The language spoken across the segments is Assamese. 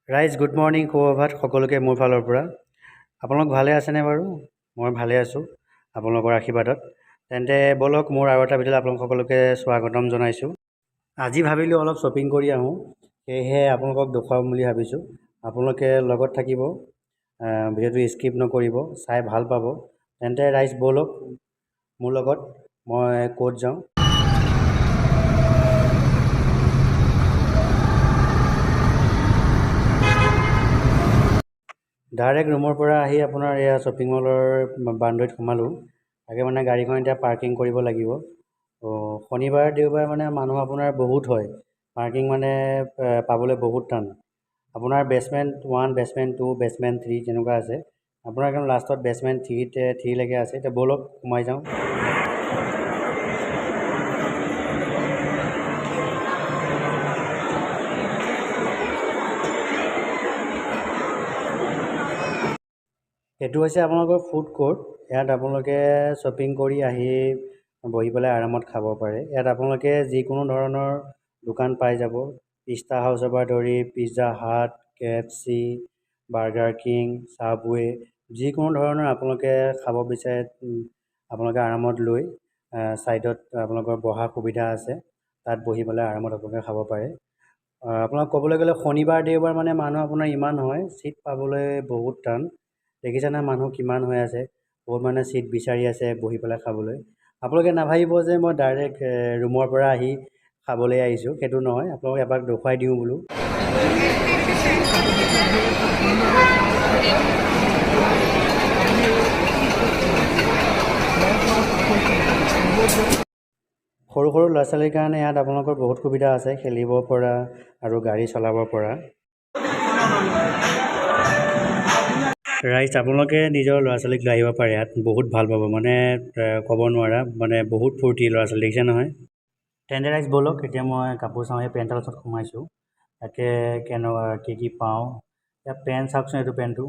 ৰাইজ গুড মৰ্ণিং সুপ্ৰভাত সকলোকে মোৰ ফালৰ পৰা। আপোনালোক ভালে আছেনে বাৰু? মই ভালে আছোঁ আপোনালোকৰ আশীৰ্বাদত। তেন্তে ব'লক মোৰ আৰু এটা ভিডিঅ'লৈ আপোনালোক সকলোকে স্বাগতম জনাইছোঁ। আজি ভাবিলোঁ অলপ শ্বপিং কৰি আহোঁ, সেয়েহে আপোনালোকক দেখুৱাম বুলি ভাবিছোঁ। আপোনালোকে লগত থাকিব, ভিডিঅ'টো স্কিপ নকৰিব, চাই ভাল পাব। তেন্তে ৰাইজ ব'লক মোৰ লগত, মই ক'ত যাওঁ। ডাইৰেক্ট ৰুমৰ পৰা আহি আপোনাৰ এয়া শ্বপিং মলৰ বাউণ্ডেৰীত সোমালোঁ। তাকে মানে গাড়ীখন এতিয়া পাৰ্কিং কৰিব লাগিব। শনিবাৰ দেওবাৰে মানে মানুহ আপোনাৰ বহুত হয়, পাৰ্কিং মানে পাবলৈ বহুত টান। আপোনাৰ বেছমেণ্ট 1, বেছমেণ্ট 2, বেছমেণ্ট 3 তেনেকুৱা আছে। আপোনাৰ একদম লাষ্টত বেছমেণ্ট 3লৈকে আছে। এতিয়া ব'লক সোমাই যাওঁ। এইটো হৈছে আপোনালোকৰ ফুড কোৰ্ট। ইয়াত আপোনালোকে শ্বপিং কৰি আহি বহি পেলাই আৰামত খাব পাৰে। ইয়াত আপোনালোকে যিকোনো ধৰণৰ দোকান পাই যাব। পিষ্টা হাউচৰ পৰা ধৰি পিজ্জা হাট, KFC, বাৰ্গাৰ কিং, ছাবৱে, যিকোনো ধৰণৰ আপোনালোকে খাব বিচাৰে আপোনালোকে আৰামত লৈ ছাইডত আপোনালোকৰ বহা সুবিধা আছে, তাত বহি পেলাই আৰামত আপোনালোকে খাব পাৰে। আপোনাক ক'বলৈ গ'লে শনিবাৰ দেওবাৰ মানে মানুহ আপোনাৰ ইমান হয়, ছিট পাবলৈ বহুত টান। দেখিছেনে মানুহ কিমান হৈ আছে, বহুত মানুহে ছিট বিচাৰি আছে বহি পেলাই খাবলৈ। আপোনালোকে নাভাবিব যে মই ডাইৰেক্ট ৰুমৰ পৰা আহি খাবলৈ আহিছোঁ, সেইটো নহয়। আপোনালোকক এবাৰ দেখুৱাই দিওঁ বোলো। সৰু সৰু ল'ৰা ছোৱালীৰ কাৰণে ইয়াত আপোনালোকৰ বহুত সুবিধা আছে, খেলিব পৰা আৰু গাড়ী চলাব পৰা। ৰাইজ আপোনালোকে নিজৰ ল'ৰা ছোৱালীক লৈ আহিব পাৰে, ইয়াত বহুত ভাল পাব, মানে ক'ব নোৱাৰা, মানে বহুত ফূৰ্তি ল'ৰা ছোৱালী, দেখিছে নহয়। তেন্তে ৰাইজ ব'লক এতিয়া মই কাপোৰ চাওঁ। এই পেণ্ট হাউচত সোমাইছোঁ, তাকে কেনেকুৱা কি পাওঁ। এতিয়া পেণ্ট চাওকচোন, এইটো পেণ্টটো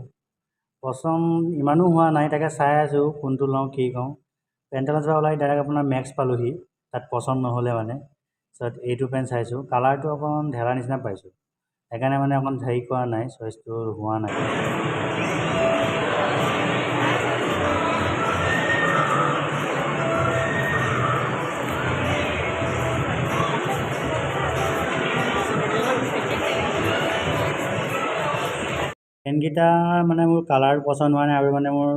পচন্দ ইমানো হোৱা নাই, তাকে চাই আছোঁ কোনটো লওঁ কি কওঁ। পেণ্ট হাউচৰ পৰা ওলাই ডাইৰেক্ট আপোনাৰ মেক্স পালোঁহি, তাত পচন্দ নহ'লে মানে। তাৰপিছত এইটো পেণ্ট চাইছোঁ, কালাৰটো অকণ ঢেলা নিচিনা পাইছোঁ, সেইকাৰণে মানে অকণ হেৰি কৰা নাই, চইচটো হোৱা নাই। পেণ্টকেইটা মানে মোৰ কালাৰ পচন্দ হোৱা নাই আৰু মানে মোৰ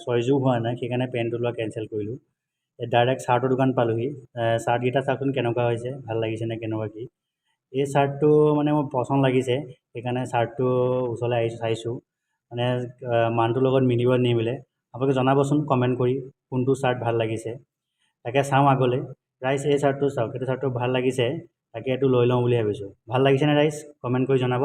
চইজো হোৱা নাই, সেইকাৰণে পেণ্টটো লোৱা কেঞ্চেল কৰিলোঁ। ডাইৰেক্ট চাৰ্টৰ দোকান পালোঁহি। চাৰ্টকেইটা চাওকচোন কেনেকুৱা হৈছে, ভাল লাগিছে নে কেনেকুৱা কি। এই চাৰ্টটো মানে মোৰ পচন্দ লাগিছে, সেইকাৰণে চাৰ্টটো ওচৰলৈ আহিছোঁ চাইছোঁ, মানে মানুহটোৰ লগত মিলিব নিমিলে। আপোনালোকে জনাবচোন কমেণ্ট কৰি কোনটো চাৰ্ট ভাল লাগিছে, তাকে চাওঁ আগলৈ। ৰাইজ এই চাৰ্টটো চাওক, এইটো চাৰ্টটো ভাল লাগিছে, তাকে এইটো লৈ লওঁ বুলি ভাবিছোঁ। ভাল লাগিছেনে ৰাইজ? কমেণ্ট কৰি জনাব।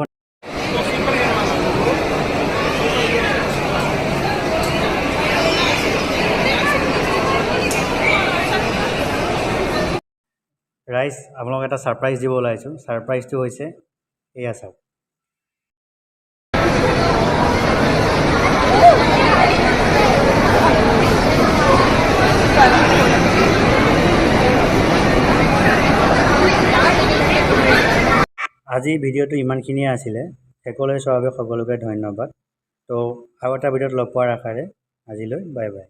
ৰাইজ আপোনালোকক এটা ছাৰপ্ৰাইজ দিব ওলাইছোঁ। ছাৰপ্ৰাইজটো হৈছে এয়া চাওক। আজি ভিডিঅ'টো ইমানখিনিয়ে আছিলে। শেষলৈ চোৱাৰ বাবে সকলোকে ধন্যবাদ। তো আৰু এটা ভিডিঅ'ত লগ পোৱাৰ আশাৰে আজিলৈ বাই বাই।